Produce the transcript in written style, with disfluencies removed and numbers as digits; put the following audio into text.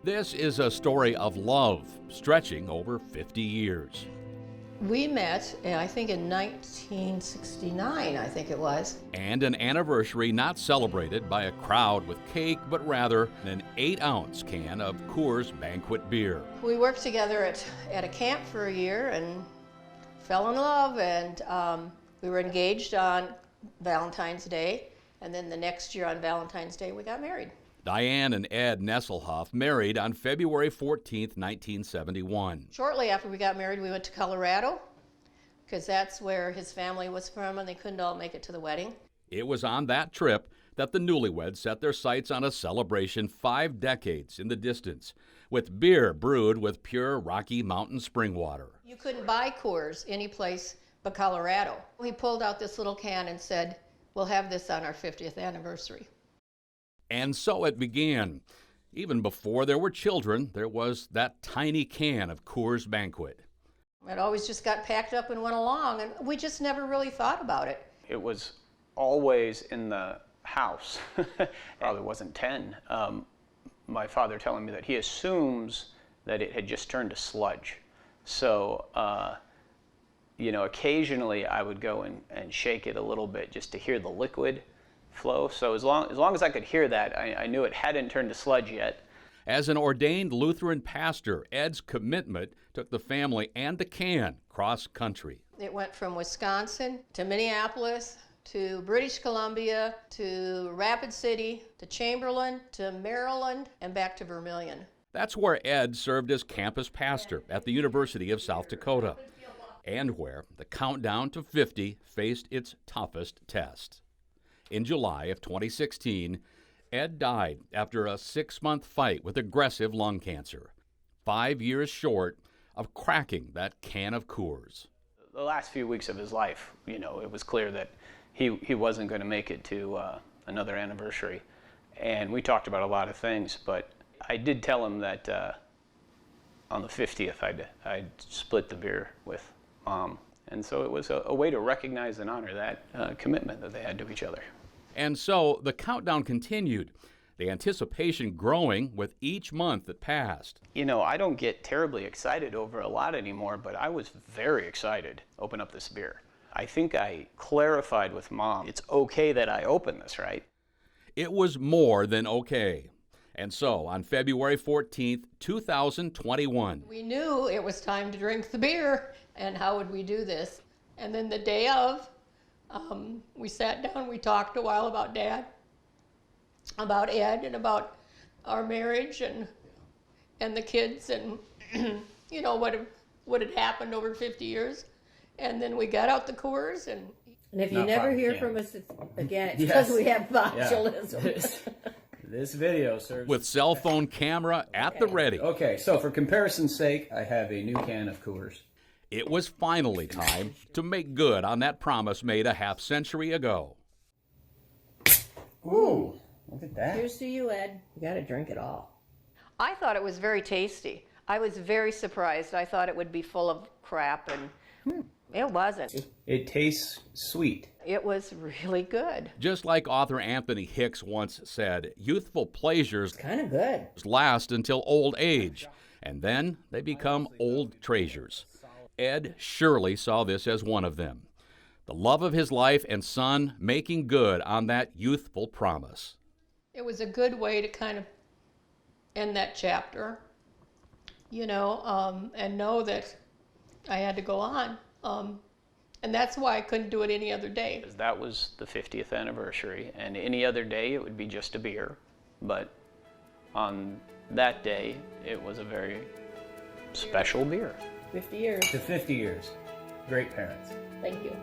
This is a story of love stretching over 50 years. We met, I think in 1969, I think it was. And an anniversary not celebrated by a crowd with cake, but rather an 8-ounce can of Coors Banquet beer. We worked together at a camp for a year and fell in love, and we were engaged on Valentine's Day, and then the next year on Valentine's Day we got married. Diane and Ed Nesselhoff married on February 14th, 1971. Shortly after we got married, we went to Colorado, because that's where his family was from, and they couldn't all make it to the wedding. It was on that trip that the newlyweds set their sights on a celebration 5 decades in the distance, with beer brewed with pure Rocky Mountain spring water. You couldn't buy Coors any place but Colorado. He pulled out this little can and said, "We'll have this on our 50th anniversary." And so it began. Even before there were children, there was that tiny can of Coors Banquet. It always just got packed up and went along, and we just never really thought about it. It was always in the house. Probably wasn't 10. My father telling me that he assumes that it had just turned to sludge. So, occasionally I would go and shake it a little bit just to hear the liquid flow. So as long as I could hear that, I knew it hadn't turned to sludge yet. As an ordained Lutheran pastor, Ed's commitment took the family and the can cross-country. It went from Wisconsin to Minneapolis to British Columbia to Rapid City to Chamberlain to Maryland and back to Vermilion. That's where Ed served as campus pastor at the University of South Dakota, and where the countdown to 50 faced its toughest test. In July of 2016, Ed died after a 6-month fight with aggressive lung cancer, 5 years short of cracking that can of Coors. The last few weeks of his life, it was clear that he wasn't going to make it to another anniversary. And we talked about a lot of things, but I did tell him that on the 50th I'd split the beer with Mom. And so it was a way to recognize and honor that commitment that they had to each other. And so the countdown continued, the anticipation growing with each month that passed. I don't get terribly excited over a lot anymore, but I was very excited to open up this beer. I think I clarified with Mom, it's okay that I open this, right? It was more than okay. And so on February 14th, 2021. We knew it was time to drink the beer, and how would we do this? And then the day of, we sat down, we talked a while about Dad, about Ed, and about our marriage and the kids, and what had happened over 50 years. And then we got out the Coors, and if you never hear from us again, it's because we have botulism. This video serves with cell phone camera at the ready. Okay, so for comparison's sake, I have a new can of Coors. It was finally time to make good on that promise made a half-century ago. Ooh, look at that. Here's to you, Ed. You got to drink it all. I thought it was very tasty. I was very surprised. I thought it would be full of crap, and it wasn't. It tastes sweet. It was really good. Just like author Anthony Hicks once said, youthful pleasures Kind of good. last until old age, and then they become old treasures. Ed surely saw this as one of them. The love of his life and son making good on that youthful promise. It was a good way to kind of end that chapter, and know that I had to go on. And that's why I couldn't do it any other day. That was the 50th anniversary, and any other day it would be just a beer. But on that day, it was a very special beer. 50 years. To 50 years. Great parents. Thank you.